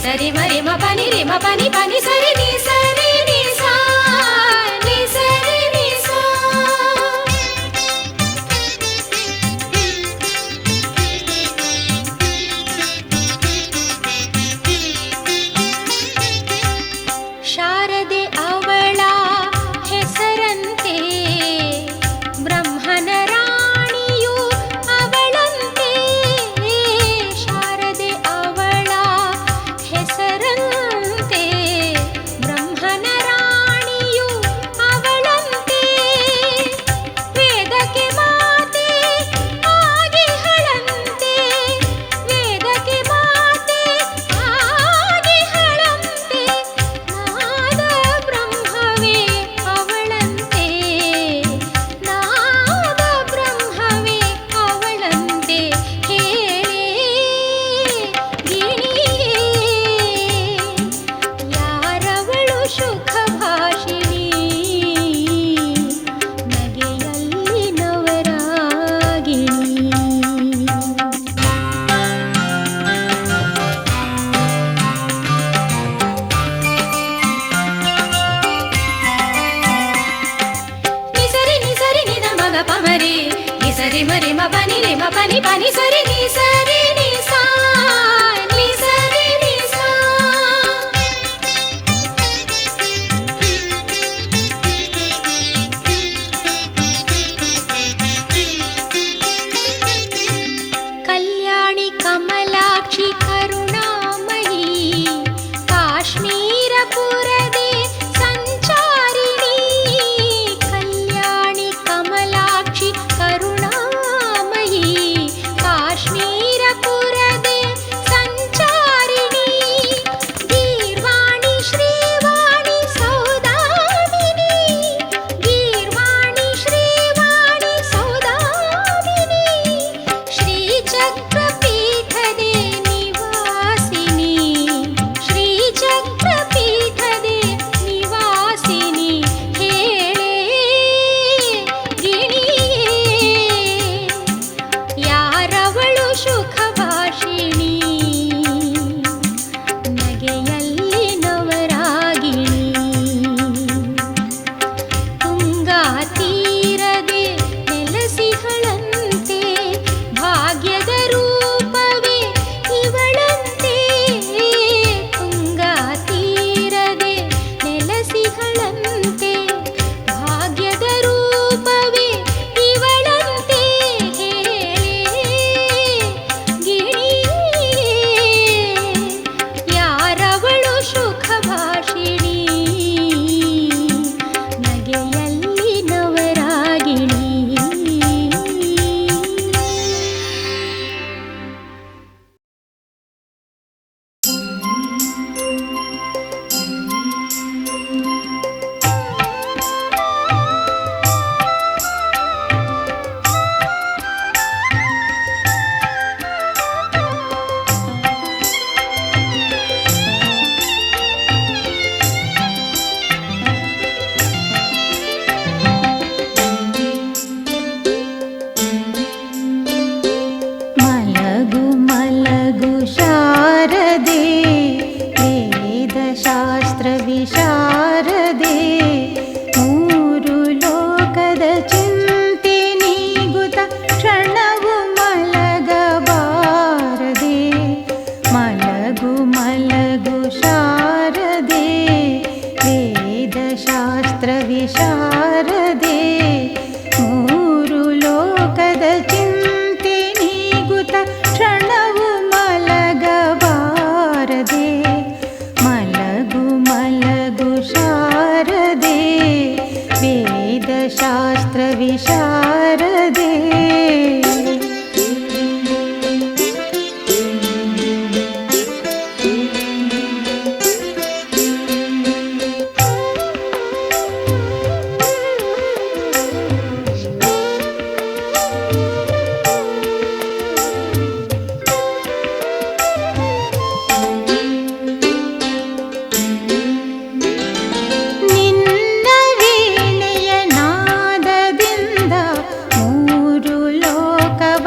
ಸರಿ ಮರಿ ಮ ಪನಿ ರಿ ಮ ಪನಿ ಪನಿ ಸರಿ ನಿ ಸರಿ ನಿ ಸಾ ನಿ ಸರಿ ನಿ ಸಾ. ಶಾರದೆ ಅವಳ ಹೆಸರಂತೆ ಬ್ರಹ್ಮನ ರಾಣಿಯು ಅವಳಂತೆ. ಶಾರದೆ ಅವಳ ಹೆಸರಂತೆ ಬ್ರಹ್ಮನ ರಾಣಿಯು ಅವಳಂತೆ. ವೇದಕ್ಕೆ ಮಾತೆ ಆಗಿಹಳಂತೆ, ವೇದಕ್ಕೆ ಮಾತೆ ಆಗಿಹಳಂತೆ. ನಾದ ಬ್ರಹ್ಮವೇ ಅವಳಂತೆ, ನಾದ ಬ್ರಹ್ಮವೇ ಅವಳಂತೆ. ಹೇಳೇ ಗಿಣಿಯೇ ಯಾರವಳು ಸುಖ ಭಾಷಿಣಿ, ನಗೆಯಲ್ಲಿ ನವರಾಗಿಣಿ. ನಿಸರಿ ನಿಸರಿ ನಿದ ಮಗ ಪಮರಿ ನಿಸರಿ ಮರಿ ಮ ಪನಿ ರಿ ಮ ಪನಿ ಪನಿ ಸರಿ ನಿ ಸರಿ ನಿ ಸಾ ನಿ ಸರಿ ನಿ ಸಾ. ಕಲ್ಯಾಣಿ ಕಮಲಾಕ್ಷಿ ಕರುಣಾಮಯಿ ಕಾಶ್ಮೀರಪುರದೆ ಸಂಚಾರಿಣಿ. ಕಲ್ಯಾಣಿ ಕಮಲಾಕ್ಷಿ ಕರುಣಾಮಯಿ ಕಾಶ್ಮೀರಪುರದೆ ಸಂಚಾರಿಣಿ. ಗೀರ್ವಾಣಿ ಶ್ರೀವಾಣಿ ಸೌದಾಮಿನಿ, ಗೀರ್ವಾಣಿ ಶ್ರೀವಾಣಿ ಸೌದಾಮಿನಿ. ಶ್ರೀಚಕ್ರಪೀಠದೆ ನಿವಾಸಿನಿ, ಶ್ರೀಚಕ್ರಪೀಠದೆ ನಿವಾಸಿನಿ. ಹೇಳೇ ಗಿಣಿಯೇ ಯಾರವಳು ಸುಖ ಭಾಷಿಣಿ, ನಗೆಯಲ್ಲಿ ನವರಾಗಿಣಿ. ತುಂಗಾ ತೀರದೆ ನೆಲಸಿಗಳಂತೆ ಭಾಗ್ಯದ ರೂಪವೇ ಇವಳಂತೆ. ತುಂಗಾ ತೀರದೆ ನೆಲಸಿಗಳಂತೆ ಭಾಗ್ಯದ ರೂಪವೇ ಇವಳಂತೆ. ಹೇಳೇ ಗಿಣಿಯೇ ಯಾರವಳು ಸುಖ ಭಾಷಿಣಿ, ನಗೆಯಲ್ಲಿ ನವರಾಗಿಣಿ. ಮಲಗು ಮಲಗು ಶಾರದೆ ವೇದಶಾಸ್ತ್ರ ವಿಶಾರದೆ. ಮೂರು ಲೋಕದ ಚಿಂತೆ ನೀಗುತ್ತ ಕ್ಷಣವು ಮಲಗಬಾರದೆ. ಮಲಗು ಮಲಗು ಶಾರದೆ ವೇದಶಾಸ್ತ್ರ ವಿಶಾರದೆ. ಮೂರು ಲೋಕದ ಚಿಂತೆ ನೀಗುತ್ತ ಕ್ಷಣವು ಮಲಗಬಾರದೆ. ಮಲಗು ಮಲಗು ಶಾರದೆ ವೇದಶಾಸ್ತ್ರ ವಿಶಾರದೆ. ನಿನ್ನ ವೀಣೆಯ ನಾದದಿಂದ ಮೂರು ಲೋಕವ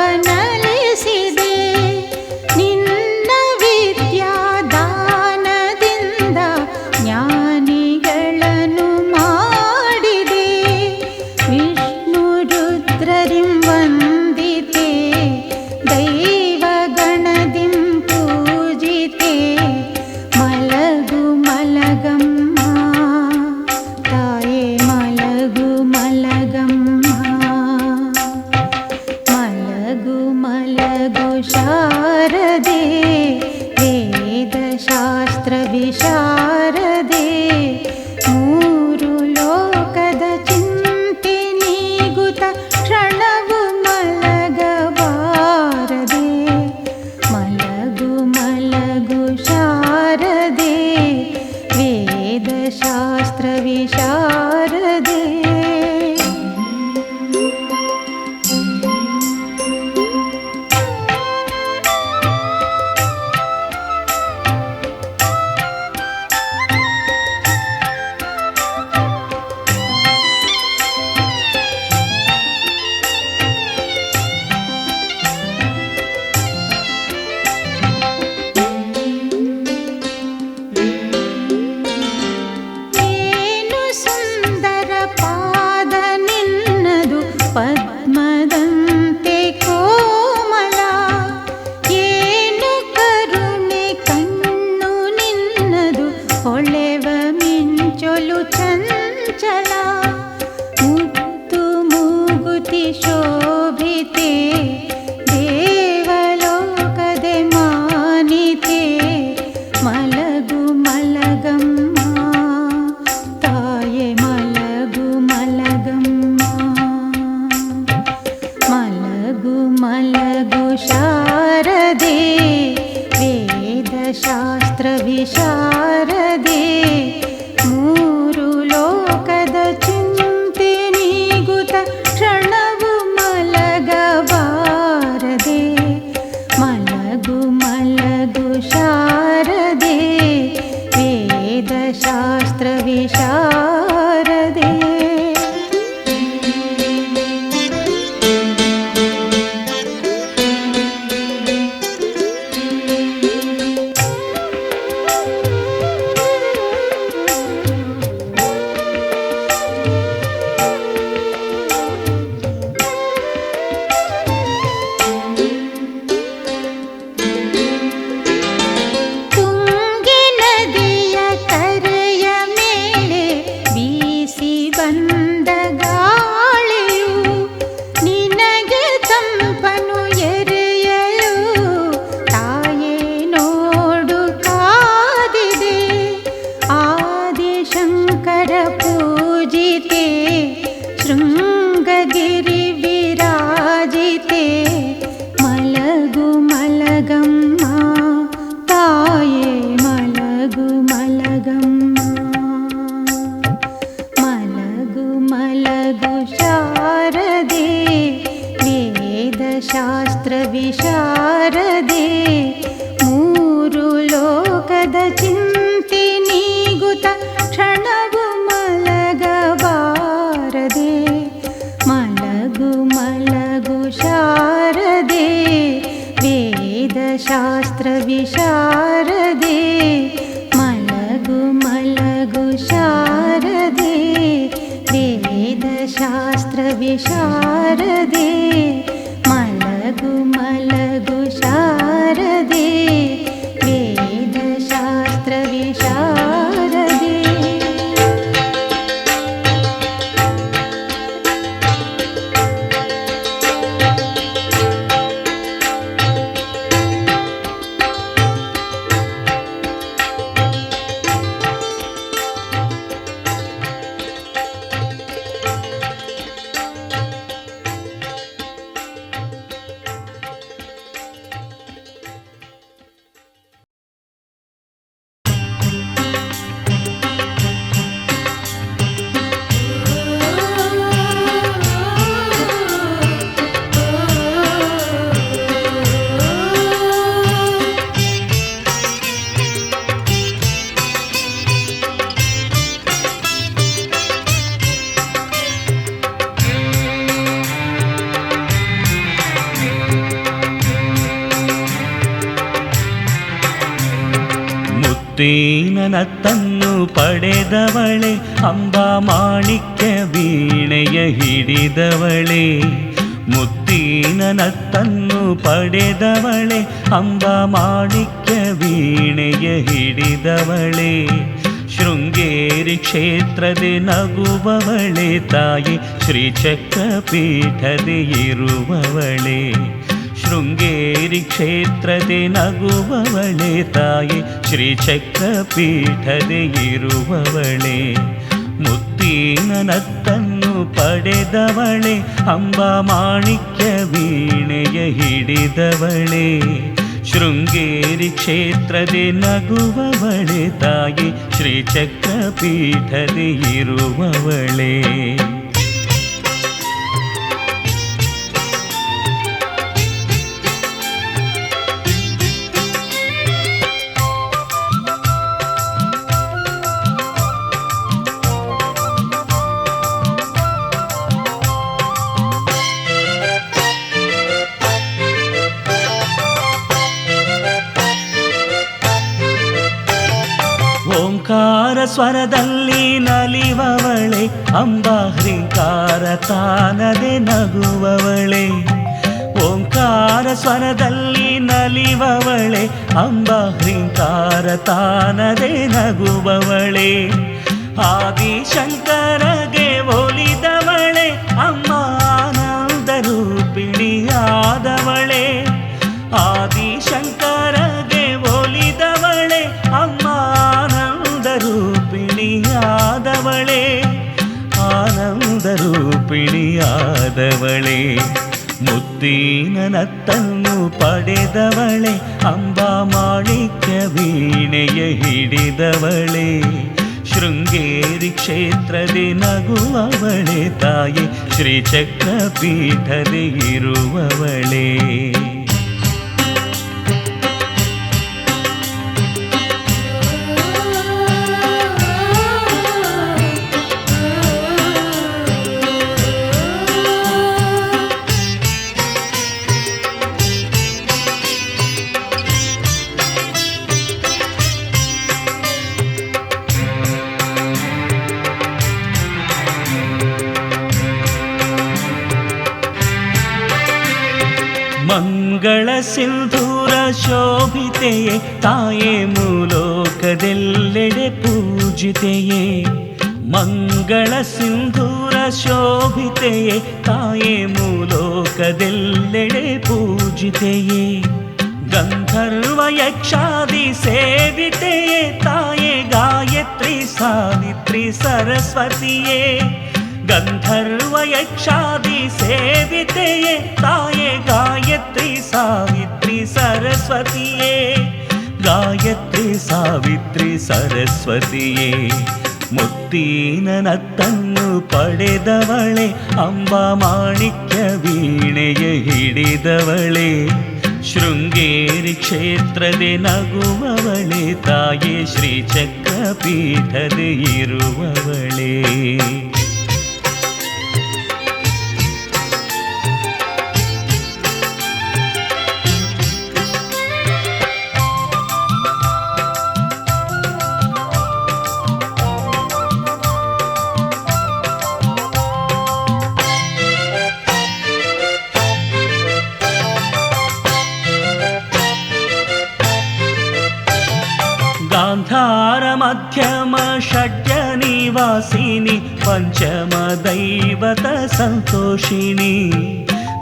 ಶೋಭಿತೆ ದೇವಲೋಕದೆ ಮಾನಿತೆ ಮಲಗು ಮಲಗಮ್ಮ ತಾಯೆ ಮಲಗು ಮಲಗಮ್ಮ ಮಲಗು ಮಲಗು ಶಾರದೆ ವೇದಶಾಸ್ತ್ರ ವಿಶಾರದೆ ಮೂರು ಲೋಕದ ಚಿಂತೆ ನೀಗುತ್ತ ಕ್ಷಣವು ಮಲಗಬಾರದೆ ಮಲಗು ಮಲಗು ಶಾರದೆ ವೇದಶಾಸ್ತ್ರ ವಿಶಾರದೆ ಶೃಂಗಗಿರಿ ವಿರಾಜಿತೆ ಮಲಗು ಮಲಗಮ್ಮ ತಾಯೇ ಮಲಗು ಮಲಗಮ್ಮ ಮಲಗು ಮಲಗು ಶಾರದೆ ವೇದಶಾಸ್ತ್ರ ವಿಶಾರದೆ ಮೂರು ಲೋಕದ ಚಿಂತೆ ನೀಗುತ್ತ ಕ್ಷಣವು ಮಲಗಬಾರದೆ ಮಲಗು ಮಲಗು ಶಾರದೆ ವೇದಶಾಸ್ತ್ರ ವಿಶಾರದೆ ಮಲಗು ಮಲಗು ಶಾರದೆ ವೇದಶಾಸ್ತ್ರ ವಿಶಾರದೆ ಮಲಗು ಮಲಗು ಶಾರದೆ ವೇದಶಾಸ್ತ್ರ ವಿಶಾರದೆ ನನ್ನನ್ನು ಪಡೆದವಳೆ ಅಂಬಾ ಮಾಣಿಕ್ಯ ವೀಣೆಯ ಹಿಡಿದವಳೆ ಮುತ್ತಿನ ನತ್ತನ್ನು ಪಡೆದವಳೆ ಅಂಬಾ ಮಾಣಿಕ್ಯ ವೀಣೆಯ ಹಿಡಿದವಳೆ ಶೃಂಗೇರಿ ಕ್ಷೇತ್ರದೆ ನಗುವವಳೆ ತಾಯಿ ಶ್ರೀಚಕ್ರಪೀಠದೆ ಇರುವವಳೆ ಶೃಂಗೇರಿ ಕ್ಷೇತ್ರದೆ ನಗುವವಳೆ ತಾಯಿ ಶ್ರೀಚಕ್ರಪೀಠದೆ ಇರುವವಳೆ ಮುತ್ತಿನ ನತ್ತನ್ನು ಪಡೆದವಳೆ ಅಂಬಾ ಮಾಣಿಕ್ಯ ವೀಣೆಯ ಹಿಡಿದವಳೆ ಶೃಂಗೇರಿ ಕ್ಷೇತ್ರದೆ ನಗುವವಳೆ ತಾಯಿ ಶ್ರೀಚಕ್ರಪೀಠದೆ ಇರುವವಳೆ ಓಂಕಾರ ಸ್ವರದಲ್ಲಿ ನಲಿವವಳೆ ಅಂಬಾ ಹ್ರೀಂಕಾರ ತಾನದೆ ನಗುವವಳೆ ಓಂಕಾರ ಸ್ವರದಲ್ಲಿ ನಲಿವವಳೆ ಅಂಬಾ ಹ್ರೀಂಕಾರ ತಾನದೆ ನಗುವವಳೆ ಆದಿಶಂಕರಗೆ ಒಲಿದವಳೆ ಅಮ್ಮ ಆನಂದ ಮುತ್ತಿನ ನತ್ತನ್ನು ಪಡೆದವಳೆ ಅಂಬಾ ಮಾಣಿಕ್ಯ ವೀಣೆಯ ಹಿಡಿದವಳೆ ಶೃಂಗೇರಿ ಕ್ಷೇತ್ರದಿ ನಗುವವಳೆ ತಾಯಿ ಶ್ರೀಚಕ್ರ ಪೀಠದಿ ಇರುವವಳೆ ಮಂಗಳ ಸಿಂಧೂರ ಶೋಭಿತೆಯೇ ತಾಯೇ ಮೂಲೋಕದೆಲ್ಲೆಡೆ ಪೂಜಿತೆಯೇ ಮಂಗಳ ಸಿಂಧೂರ ಶೋಭಿತೆಯೇ ತಾಯೇ ಮೂಲೋಕದೆಲ್ಲೆಡೆ ಪೂಜಿತೆಯೇ ಗಂಧರ್ವ ಯಕ್ಷಾದಿ ಸೇವಿತೆಯೇ ತಾಯೇ ಗಾಯತ್ರಿ ಸಾವಿತ್ರಿ ಸರಸ್ವತಿಯೇ ಗಂಧರ್ವ ಯಕ್ಷಾದಿ ಸೇವಿತೆಯೇ ತಾಯೇ ಗಾಯತ್ರಿ ಸಾವಿತ್ರಿ ಸರಸ್ವತಿಯೇ ಗಾಯತ್ರಿ ಸಾವಿತ್ರಿ ಸರಸ್ವತಿಯೇ ಮುತ್ತಿನ ನತ್ತನ್ನು ಪಡೆದವಳೆ ಅಂಬಾ ಮಾಣಿಕ್ಯ ವೀಣೆಯ ಹಿಡಿದವಳೆ ಶೃಂಗೇರಿ ಕ್ಷೇತ್ರದಿ ನಗುವವಳೆ ತಾಯೇ ಶ್ರೀಚಕ್ರ ಪೀಠದಿ ಇರುವವಳೆ ಗಾಂಧಾರ ಮಧ್ಯಮ ಷಡ್ಯ ನಿವಾಸಿನಿ ಪಂಚಮ ದೈವತ ಸಂತೋಷಿಣಿ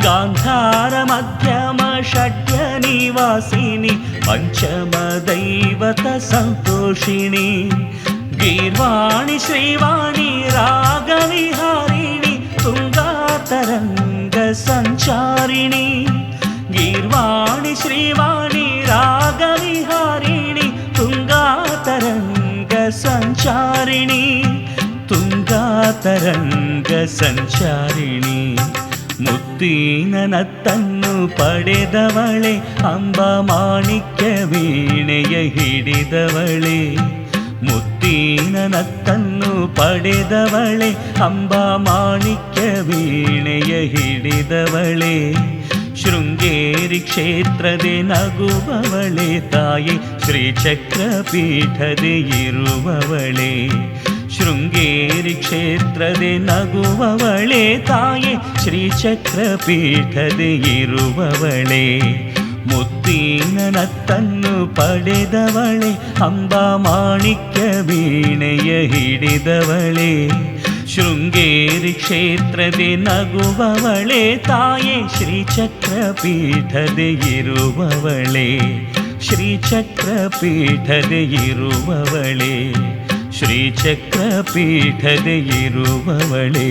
ಗಾಂಧಾರ ಮಧ್ಯಮ ಷಡ್ಯ ನಿವಾಸಿನಿ ಪಂಚಮ ದೈವತ ಸಂತೋಷಿಣಿ ಗೀರ್ವಾಣಿ ಶ್ರೀವಾಣಿ ರಾಗವಿಹಾರಿಣಿ ತುಂಗಾತರಂಗ ಸಂಚಾರಿಣಿ ಗೀರ್ವಾಣಿ ಶ್ರೀವಾಣಿ ರಾಗವಿಹಾರಿಣಿ ತುಂಗಾತರಂಗ ಸಂಚಾರಿಣಿ ತುಂಗಾತರಂಗ ಸಂಚಾರಿಣಿ ಮುತ್ತಿನ ನತ್ತನ್ನು ಪಡೆದವಳೆ ಅಂಬಾ ಮಾಣಿಕ್ಯ ವೀಣೆಯ ಹಿಡಿದವಳೆ ಮುತ್ತಿನ ನತ್ತನ್ನು ಪಡೆದವಳೆ ಅಂಬಾ ಮಾಣಿಕ್ಯ ವೀಣೆಯ ಹಿಡಿದವಳೆ ಶೃಂಗೇರಿ ಕ್ಷೇತ್ರದಿ ನಗುವವಳೆ ತಾಯಿ ಶ್ರೀಚಕ್ರ ಪೀಠದಿ ಇರುವವಳೆ ಶೃಂಗೇರಿ ಕ್ಷೇತ್ರದಿ ನಗುವವಳೆ ತಾಯಿ ಶ್ರೀಚಕ್ರ ಪೀಠದಿ ಇರುವವಳೆ ಮುತ್ತಿನ ನತ್ತನ್ನು ಪಡೆದವಳೆ ಅಂಬಾ ಮಾಣಿಕ್ಯ ವೀಣೆಯ ಹಿಡಿದವಳೆ ಶೃಂಗೇರಿ ಕ್ಷೇತ್ರದಿ ನಗುವವಳೆ ತಾಯೇ ಶ್ರೀಚಕ್ರ ಪೀಠದಿ ಇರುವವಳೆ ಶ್ರೀಚಕ್ರ ಪೀಠದಿ ಇರುವವಳೆ ಶ್ರೀಚಕ್ರ ಪೀಠದಿ ಇರುವವಳೆ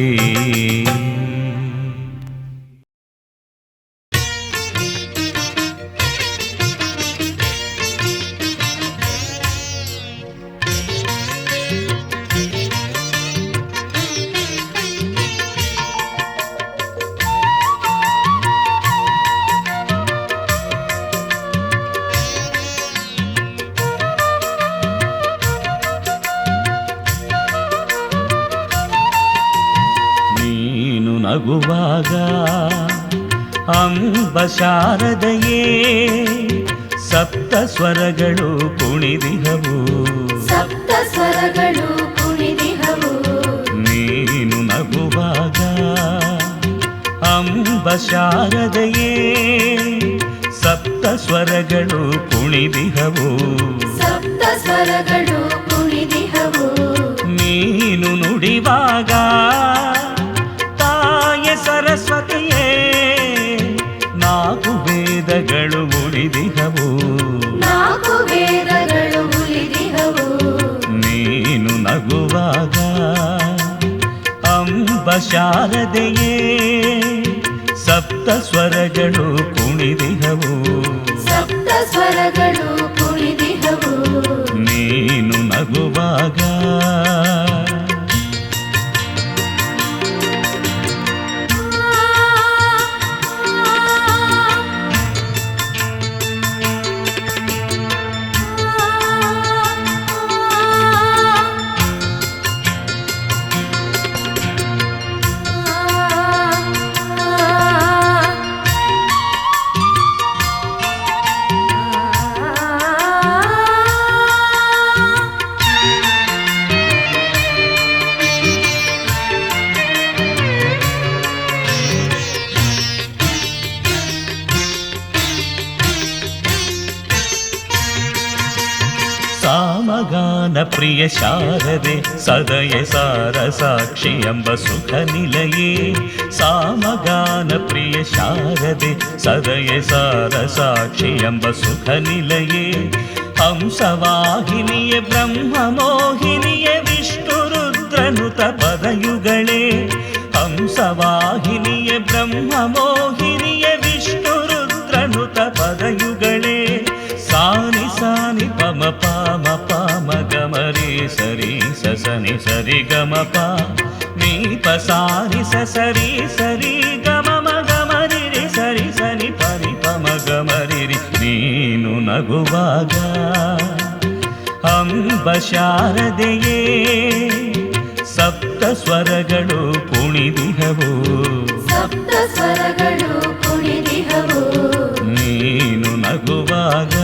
ನಗುವಾಗ ಅಂಬ ಶಾರದೆಯೇ ಸಪ್ತ ಸ್ವರಗಳು ಕುಣಿದಿಹವು ಸಪ್ತ ಸ್ವರಗಳು ಕುಣಿದಿಹವು ನೀನು ನಗುವಾಗ ಅಂಬ ಶಾರದೆಯೇ ಸಪ್ತ ಸ್ವರಗಳು ಕುಣಿದಿಹವು ಸಪ್ತ ಸ್ವರಗಳು ಕುಣಿದಿಹವು ನೀನು ನುಡಿವಾಗ ಸರಸ್ವತಿಯೇ ನಾಲ್ಕು ವೇದಗಳು ಉಳಿದಿಹವು ನಾಲ್ಕು ವೇದಗಳು ಉಳಿದಿಹವು ನೀನು ನಗುವಾಗ ಅಂಬ ಶಾರದೆಯೇ ಸಪ್ತ ಸಪ್ತ ಸ್ವರಗಳು ಕುಣಿದಿಹವು ಸಪ್ತ ಸ್ವರಗಳು ಕುಣಿದಿಹವು ನೀನು ನಗುವಾಗ ಸಾಮಗಾನ ಪ್ರಿಯ ಶಾರದೆ ಸದಯ ಸಾರ ಸಾಕ್ಷಿ ಎಂಬ ಸುಖ ನಿಲಯೇ ಸಾಮಗಾನ ಪ್ರಿಯ ಶಾರದೆ ಸದಯ ಸಾರ ಸಾಕ್ಷಿ ಎಂಬ ಸುಖ ನಿಲಯೇ ಹಂಸವಾಹಿನಿಯೇ ಬ್ರಹ್ಮ ಮೋಹಿನಿಯೇ ವಿಷ್ಣು ರುದ್ರನುತ ಪದಯುಗಳೇ ಹಂಸವಾಹಿನಿಯೇ ಬ್ರಹ್ಮ ಮೋಹಿನಿಯೇ ವಿಷ್ಣು ರುದ್ರನುತ ಪದಯುಗಳೇ ಸಾನಿ ಸಾನಿ ಪಮ ಪಾಮ ಪಾಮ ಗಮರಿ ಸರಿ ಸಸನಿ ಸರಿ ಗಮ ಪ ನೀ ಪ ಸಾನಿ ಸರಿ ಸರಿ ಗಮ ಮ ಗಮರಿ ರಿ ಸರಿ ಸನಿ ಪರಿ ಪಮ ಗಮರಿ ರಿ ನೀನು ನಗುವಾಗ ಅಂಬ ಶಾರದೆಯೇ ಸಪ್ತ ಸ್ವರಗಳು ಕುಣಿದಿಹವು ಸಪ್ತ ಸ್ವರಗಳು ಕುಣಿದಿಹವು ನೀನು ನಗುವಾಗ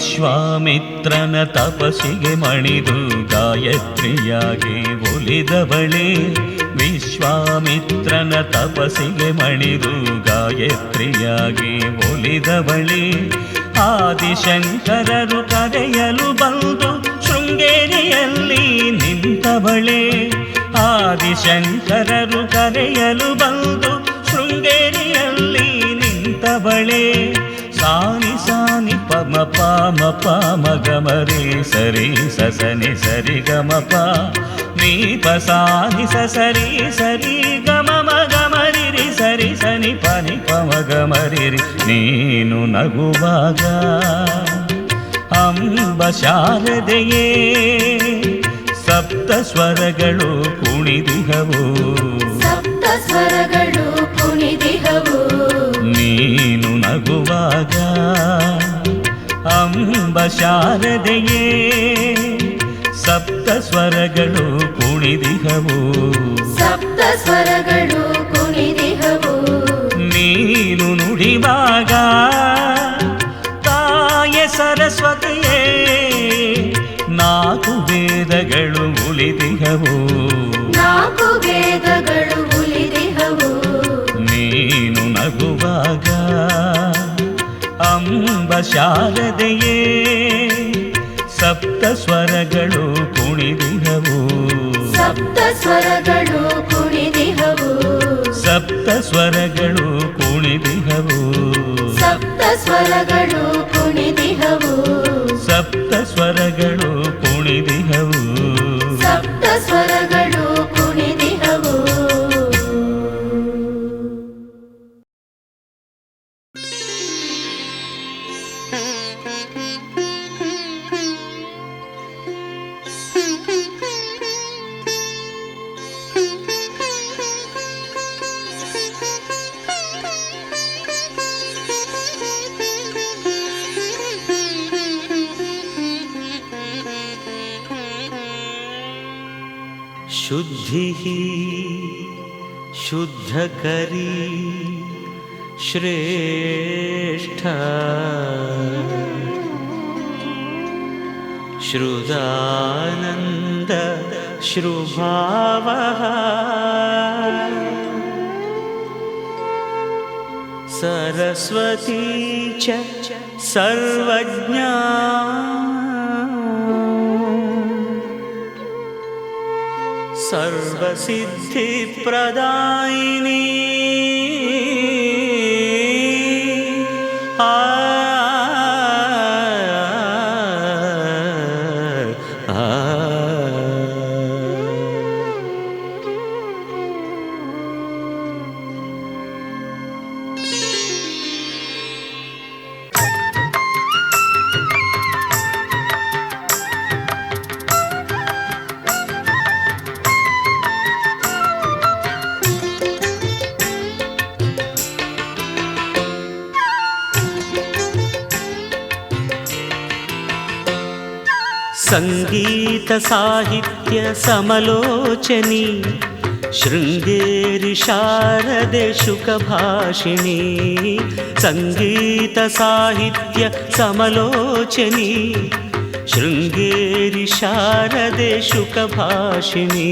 ವಿಶ್ವಾಮಿತ್ರನ ತಪಸ್ಸಿಗೆ ಮಣಿದು ಗಾಯತ್ರಿಯಾಗಿ ಒಲಿದವಳೇ ವಿಶ್ವಾಮಿತ್ರನ ತಪಸ್ಸಿಗೆ ಮಣಿದು ಗಾಯತ್ರಿಯಾಗಿ ಒಲಿದವಳೇ ಆದಿಶಂಕರರು ಕರೆಯಲು ಬಂದು ಶೃಂಗೇರಿಯಲ್ಲಿ ನಿಂತವಳೇ ಆದಿಶಂಕರರು ಕರೆಯಲು ಬಂದು ಶೃಂಗೇರಿಯಲ್ಲಿ ನಿಂತವಳೇ ಸಾನಿ ಸಾನಿ ಪಮ ಪಾಮ ಪಾಮ ಗಮರಿ ಸರಿ ಸಸನಿ ಸರಿ ಗಮ ಪ ನೀ ಪ ಸಾನಿ ಸರಿ ಸರಿ ಗಮ ಮ ಗಮರಿ ರಿ ಸರಿ ಸನಿ ಪನಿ ಪಮ ಗಮರಿ ರಿ ನೀನು ನಗುವಾಗ ಅಂಬ ಶಾರದೆಯೇ ಸಪ್ತ ಸ್ವರಗಳು ಕುಣಿದಿಹವು ಸಪ್ತ ಸ್ವರಗಳು ಕುಣಿದಿಹವು ನೀನು ನಗುವಾಗ ಅಂಬ ಶಾರದೆಯೇ ಸಪ್ತ ಸ್ವರಗಳು ಕುಣಿದಿಹವು ಸಪ್ತ ಸ್ವರಗಳು ಕುಣಿದಿಹವು ನೀನು ನುಡಿವಾಗ ತಾಯ ಸರಸ್ವತಿಯೇ ನಾಲ್ಕು ವೇದಗಳು ಉಳಿದಿಹವು ನಾಲ್ಕು ವೇದಗಳು ಉಳಿದಿಹವು ನೀನು ನಗುವಾಗ ಅಂಬ ಶಾರದೆಯೇ ಸಪ್ತ ಸ್ವರಗಳು ಕುಣಿದಿಹವು ಸಪ್ತ ಸ್ವರಗಳು ಕುಣಿದಿಹವು ಸಪ್ತ ಸ್ವರಗಳು ಕುಣಿದಿಹವು ಸಪ್ತ ಸ್ವರಗಳು ಕುಣಿದಿಹವು ಸಪ್ತ ಸ್ವರಗಳು ಕುಣಿದಿಹವು ಸಪ್ತ ಸ್ವರಗಳು ಕುಣಿದಿಹವು शुद्धिः शुद्धकरी ಶ್ರೇಷ್ಠ ಶ್ರುದಾನಂದ ಶ್ರುಭಾವಃ ಸರಸ್ವತೀ ಚ ಸರ್ವಜ್ಞಾ ಸರ್ವಸಿದ್ಧಿಪ್ರದಾಯಿನಿ ಸಂಗೀತ ಸಾಹಿತ್ಯ ಸಮಲೋಚನಿ ಶೃಂಗೇರಿ ಶಾರದೆ ಶುಕಭಾಷಿಣಿ ಸಂಗೀತ ಸಾಹಿತ್ಯ ಸಮಲೋಚನಿ ಶೃಂಗೇರಿ ಶಾರದೆ ಶುಕಭಾಷಿಣಿ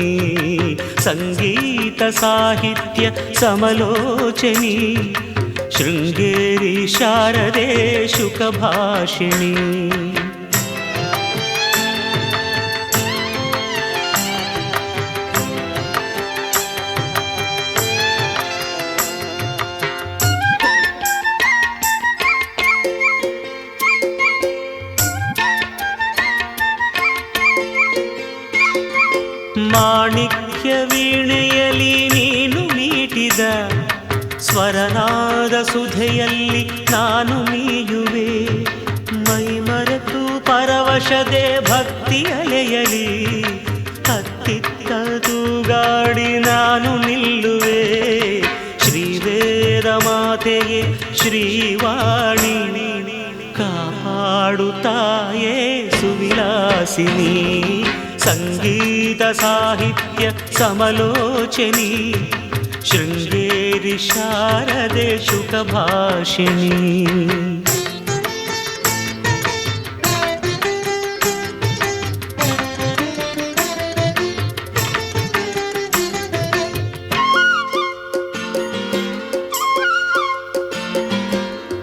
ಸಂಗೀತ ಸಾಹಿತ್ಯ ಸಮಲೋಚನಿ ಶೃಂಗೇರಿ ಶಾರದೆ ಶುಕಭಾಷಿಣಿ ಮಾಣಿಕ್ಯ ವೀಣೆಯಲಿ ನೀನು ಮೀಟಿದ ಸ್ವರನಾದ ಸುಧೆಯಲ್ಲಿ ನಾನು ಮೀಯುವೆ ಮೈಮರೆತು ಪರವಶದೆ ಭಕ್ತಿ ಅಲೆಯಲಿ ಹತ್ತಿತ್ತ ತೂಗಾಡಿ ನಾನು ನಿಲ್ಲುವೆ ಶ್ರೀವೇದ ಮಾತೆಯೇ ಶ್ರೀವಾಣಿ ಕಾಪಾಡುತ್ತಾಯೇ ಸುವಿಲಾಸಿನಿ ಸಂಗೀತ ಸಾಹಿತ್ಯ ಸಮಲೋಚನಿ ಶೃಂಗೇರಿ ಶಾರದೆ ಶುಕಭಾಷಿಣಿ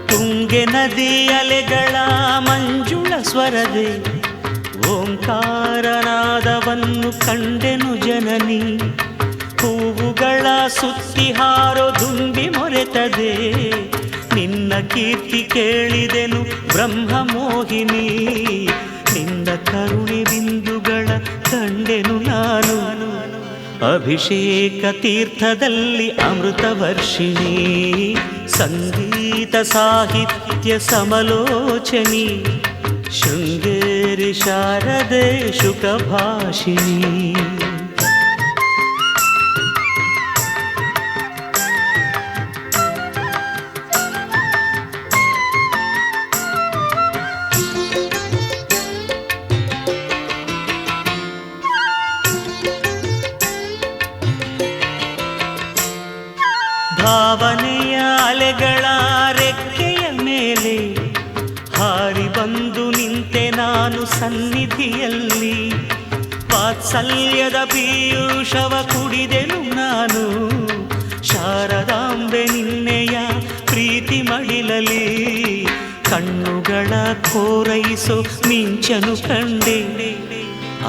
ತುಂಗೆ ನದಿ ಅಲೆಗಳ ಮಂಜುಳ ಸ್ವರದೆ ಓಂಕಾರನಾದವನ್ನು ಕಂಡೆನು ಜನನಿ ಹೂವುಗಳ ಸುತ್ತಿ ಹಾರೋ ದುಂಬಿ ಮೊರೆತದೆ ನಿನ್ನ ಕೀರ್ತಿ ಕೇಳಿದೆನು ಬ್ರಹ್ಮ ಮೋಹಿನಿ ನಿನ್ನ ಕರುಣೆ ಬಿಂದುಗಳ ಕಂಡೆನು ನಾನು ಅಭಿಷೇಕ ತೀರ್ಥದಲ್ಲಿ ಅಮೃತ ವರ್ಷಿಣಿ ಸಂಗೀತ ಸಾಹಿತ್ಯ ಸಮಲೋಚನಿ ಶೃಂಗೇರಿ ಶಾರದೆ ಶುಕಭಾಷಿಣಿ ಭಾವನೆಯ ಅಲೆಗಳ ರೆಕ್ಕೆಯ ಮೇಲೆ ಹಾರಿ ಬಂದು ನಿಂತೆ ನಾನು ಸನ್ನಿಧಿಯಲ್ಲಿ ವಾತ್ಸಲ್ಯದ ಪೀಯೂಷವ ಕುಡಿದೆನು ನಾನು ಶಾರದಾಂಬೆ ನಿನ್ನೆಯ ಪ್ರೀತಿ ಮಡಿಲಲಿ ಕಣ್ಣುಗಳ ಕೋರೈಸೋ ಮಿಂಚನು ಕಂಡೆ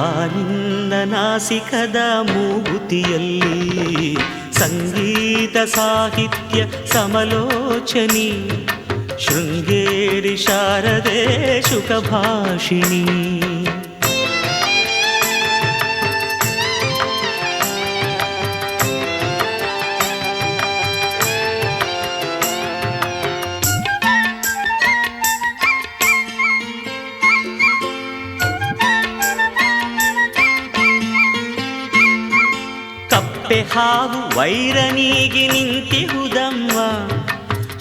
ಆನಂದ ನಾಸಿಕದ ಮೂಗುತಿಯಲ್ಲಿ ಸಂಗೀತ ಸಾಹಿತ್ಯ ಸಮಲೋಚನಿ ಶೃಂಗೇರಿ ಶಾರದೆ ಶುಕಭಾಷಿಣಿ ಕಪ್ಪೆ ಹಾವು ವೈರನಿಗೆ ನಿಂತಿಹುದಮ್ಮ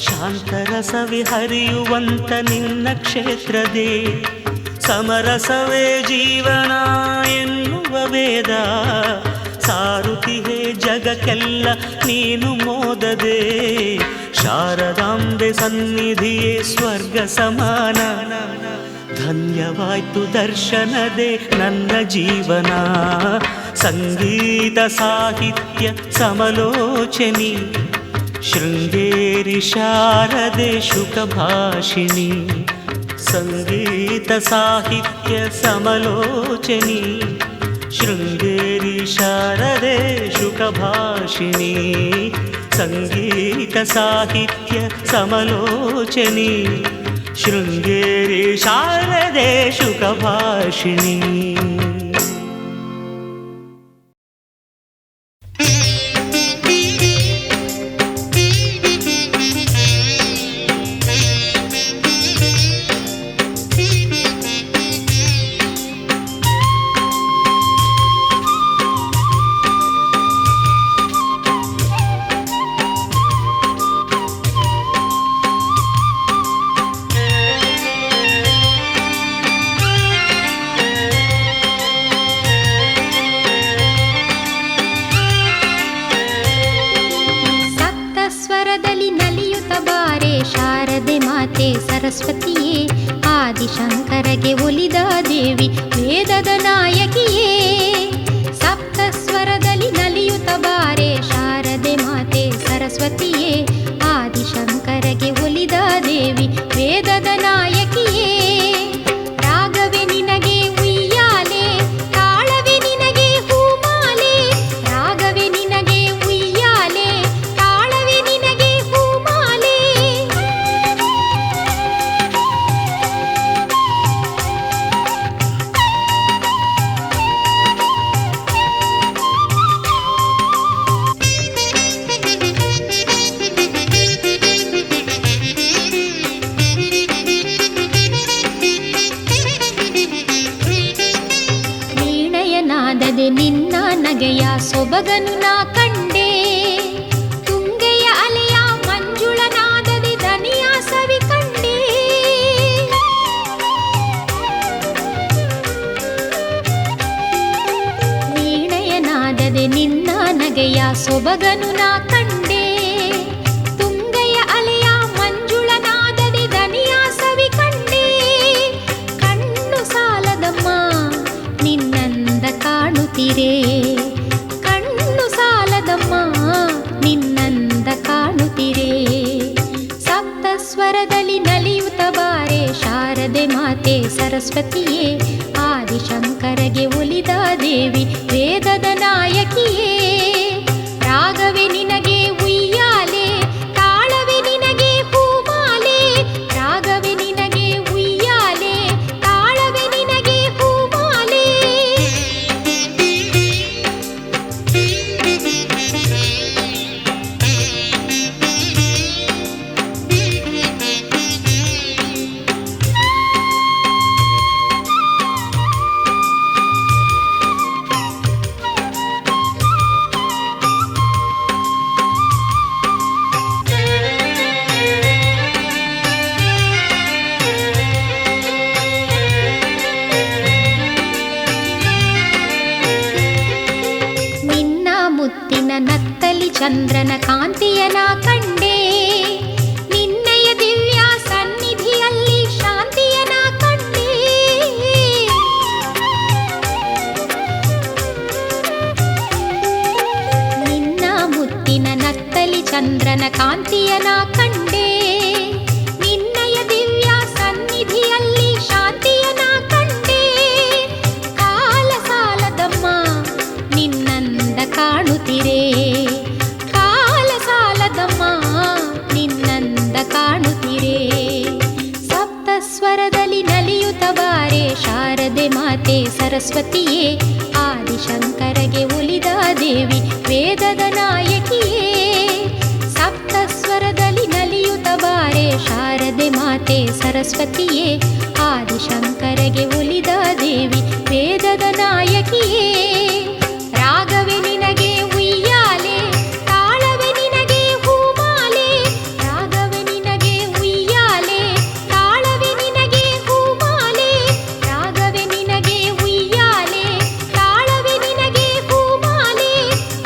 ಶಾಂತರಸವೇ ಹರಿಯುವಂತ ನಿನ್ನ ಕ್ಷೇತ್ರದೇ ಸಮರಸವೇ ಜೀವನ ಎನ್ನುವ ವೇದ ಸಾರುತಿಹೇ ಜಗಕ್ಕೆಲ್ಲ ನೀನು ಮೋದದೆ ಶಾರದಾಂಬೆ ಸನ್ನಿಧಿಯೇ ಸ್ವರ್ಗ ಸಮಾನ. ಧನ್ಯವಾಯ್ತು ದರ್ಶನದೇ ನನ್ನ ಜೀವನ. ಸಂಗೀತ ಸಾಹಿತ್ಯ ಸಮಲೋಚನಿ ಶೃಂಗೇರಿ ಶಾರದೆ ಶುಕಭಾಷಿಣಿ. ಸಂಗೀತ ಸಾಹಿತ್ಯ ಸಮಲೋಚನಿ ಶೃಂಗೇರಿ ಶಾರದೆ ಶುಕಭಾಷಿಣಿ. ಸಂಗೀತ ಸಾಹಿತ್ಯ ಸಮಲೋಚನಿ ಶೃಂಗೇರಿ ಶಾರದೆ ಶುಕಭಾಷಿಣಿ. ಸರಸ್ವತಿಯೇ ಆದಿಶಂಕರಗೆ ಒಲಿದ ದೇವಿ ವೇದದ ನಾಯಕಿಯೇ. ಸಪ್ತಸ್ವರದಲ್ಲಿ ನಲಿಯುತ್ತ ಬಾರೆ ಶಾರದೆ ಮಾತೆ ಸರಸ್ವತಿಯೇ ಆದಿಶಂಕರಗೆ ಒಲಿದ ದೇವಿ ವೇದದ ನಾಯಕಿಯೇ. ರಾಗವೇ ನಿನಗೆ ಉಯ್ಯಾಲೆ ತಾಳವೇ ನಿನಗೆ ಹೂಮಾಲೆ. ರಾಗವೇ ನಿನಗೆ ಉಯ್ಯಾಲೆ ತಾಳವೇ ನಿನಗೆ ಹೂಮಾಲೆ. ನಿನ್ನ ನಗೆಯ ಸೊಬಗನು ನಾ ಕಂಡೆ. ತುಂಗೆಯ ಅಲೆಯ ಮಂಜುಳನಾದದೆ ದನಿಯ ಸವಿ ಕಂಡೆ. ವೀಣೆಯನಾದದೆ ನಿನ್ನ ನಗೆಯ ಸೊಬಗನು ನಾ ಕಂಡೆ. ತುಂಗೆಯ ಅಲೆಯ ಮಂಜುಳನಾದದೆ ದನಿಯ ಸವಿ ಕಂಡೆ. ಕಣ್ಣು ಸಾಲದಮ್ಮ ನಿನ್ನಂದ ಕಾಣುತ್ತಿರೆ. ಕಣ್ಣು ಸಾಲದಮ್ಮ ನಿನ್ನಂದ ಕಾಣುತ್ತಿರೆ. ಸಪ್ತಸ್ವರದಲ್ಲಿ ನಲಿಯುತ್ತ ಬಾರೆ ಶಾರದೆ ಮಾತೆ ಸರಸ್ವತಿಯೇ ಆದಿಶಂಕರಗೆ ಒಲಿದ ದೇವಿ ವೇದದ ನಾಯಕಿಯೇ. ರಾಗವೇ ನಿನಗೆ ಉಯ್ಯಾಲೆ ತಾಳವೇ ನಿನಗೆ ಹೂಮಾಲೆ. ರಾಗವೇ ನಿನಗೆ ಉಯ್ಯಾಲೆ ತಾಳವೇ ನಿನಗೆ ಹೂಮಾಲೆ. ನತ್ತಲಿ ಚಂದ್ರನ ಕಾಂತಿಯನ ಕಂಡೆ. ನಿನ್ನೆಯ ದಿವ್ಯ ಸನ್ನಿಧಿಯಲ್ಲಿ ಶಾಂತಿಯನ ಕಂಡೆ. ನಿನ್ನ ಮುತ್ತಿನ ನತ್ತಲಿ ಚಂದ್ರನ ಕಾಂತಿಯನ ಕಂಡೆ. ನಿನ್ನೆಯ ದಿವ್ಯ ಸನ್ನಿಧಿಯಲ್ಲಿ ಶಾಂತಿಯನ ಕಂಡೆ. ಕಾಲ ಸಾಲದಮ್ಮ ನಿನ್ನಂದ ಕಾಣುತ್ತಿರೆ. ಕಾಲ ಸಾಲದಮ್ಮ ನಿನ್ನಂದ ಕಾಣುತ್ತಿರೆ. ಸಪ್ತಸ್ವರದಲ್ಲಿ ನಲಿಯುತ್ತ ಬಾರೆ ಶಾರದೆ ಮಾತೆ ಸರಸ್ವತಿಯೇ ಆದಿಶಂಕರಗೆ ಒಲಿದ ದೇವಿ ವೇದದ ನಾಯಕಿಯೇ. ಸಪ್ತಸ್ವರದಲ್ಲಿ ನಲಿಯುತ್ತ ಬಾರೆ ಶಾರದೆ ಮಾತೆ ಸರಸ್ವತಿಯೇ ಆದಿಶಂಕರಗೆ ಒಲಿದ ದೇವಿ ವೇದದ ನಾಯಕಿಯೇ. ರಾಗವೇ ನಿನಗೆ ಉಯ್ಯಾಲೆ ತಾಳವೇ ನಿನಗೆ ಹೂಮಾಲೆ. ರಾಗವೇ ನಿನಗೆ ಉಯ್ಯಾಲೆ ತಾಳವೇ ನಿನಗೆ ಹೂಮಾಲೆ. ರಾಗವೇ ನಿನಗೆ ಉಯ್ಯಾಲೆ ತಾಳವೇ ನಿನಗೆ ಹೂಮಾಲೆ.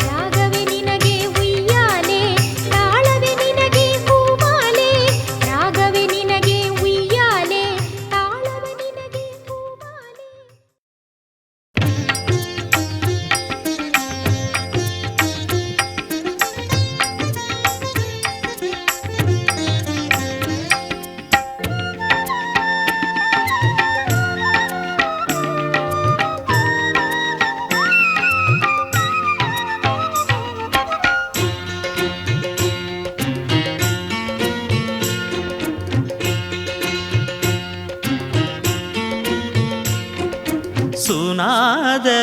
ರಾಗವೇ ನಿನಗೆ ಉಯ್ಯಾಲೆ ತಾಳವೇ ನಿನಗೆ ಹೂಮಾಲೆ. ಸುನಾದರೂಪಿಣಿ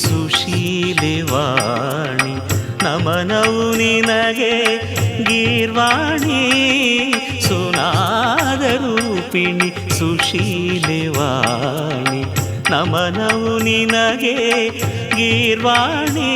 ಸುಶೀಲಿವಾಣಿ ನಮನವು ನಿನಗೆ ಗೀರ್ವಾಣಿ ಸುನಾದರೂಪಿಣಿ ಸುಶೀಲಿವಾಣಿ ನಮನವು ನಿನಗೆ ಗೀರ್ವಾಣಿ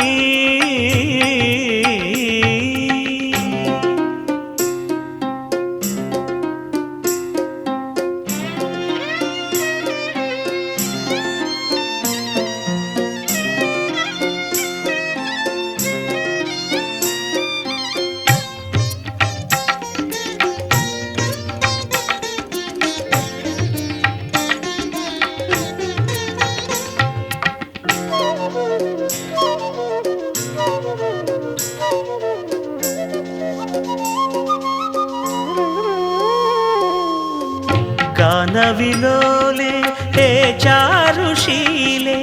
गानविलोले हे चारुशीले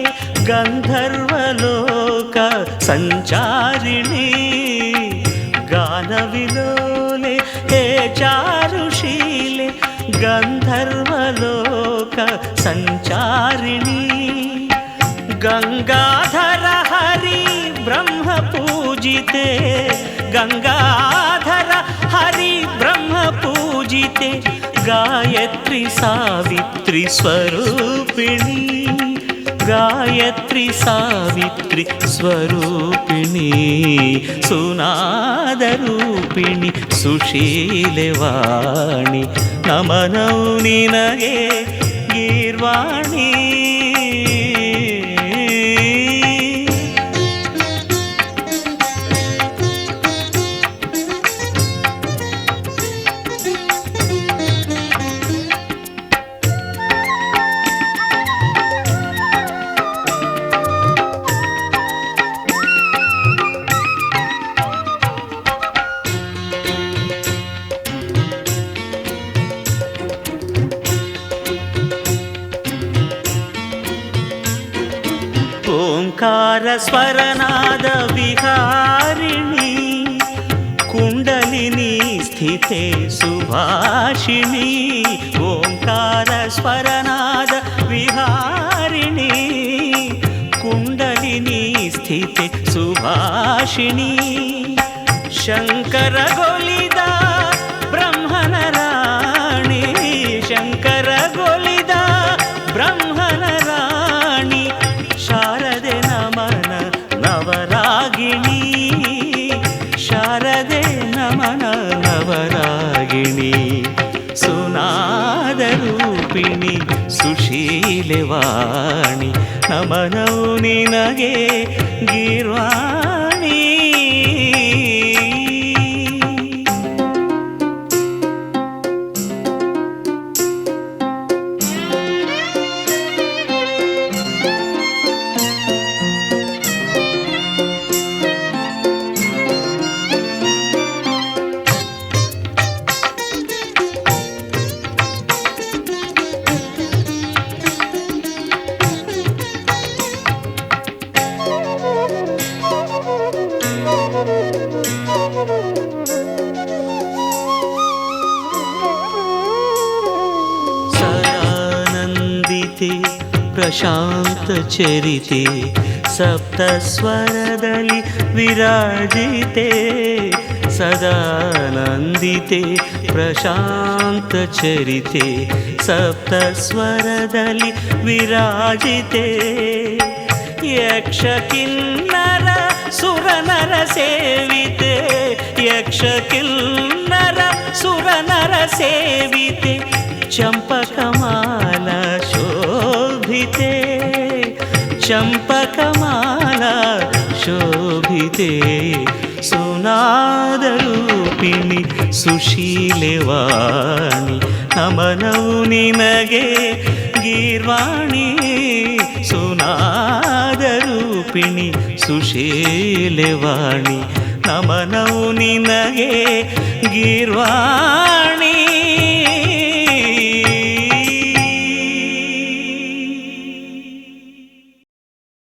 गन्धर्वलोक सञ्चारिणी गानविलोले हे चारुशीले गन्धर्वलोक सञ्चारिणी गंगाधर हरि ब्रह्म पूजिते गंगाधर हरि ब्रह्म पूजिते गायत्री सावित्री स्वरूपिणी गायत्री सावित्री स्वरूपिणी सुनादरूपिणी सुशीलवाणी नमनौ निनगे गीर्वाणी ओंकार स्वरनाद विहारिणी कुंडलिनी स्थिते सुभाषिणी ओंकार स्वरनाद विहारिणी कुंडलिनी स्थिते सुभाषिणी शंकर गोलिदा ब्रह्मन राणी शंकर गोलिदा ब्रह्मन राणी शारदे नमन नवरागिणी शारदे नमन नवरागिणी सुनादरूपिणी सुशीलवाणी नमनौ निनगे गीर्वाणी प्रशांत चरिते सप्तस्वरदलि विराजिते सदानन्दिते प्रशांत चरिते सप्तस्वरदलि विराजिते यक्ष किन्नर सुरनर सेविते यक्ष किन्नर सुरनर सेविते चंपकमाला शोभिते चंपकमाला शोभिते सुनादरूपिणी सुशीलवाणी नमनौ निनगे गीर्वाणी सुनादरूपिणी सुशीलवाणी नमनौ निनगे गीर्वाणी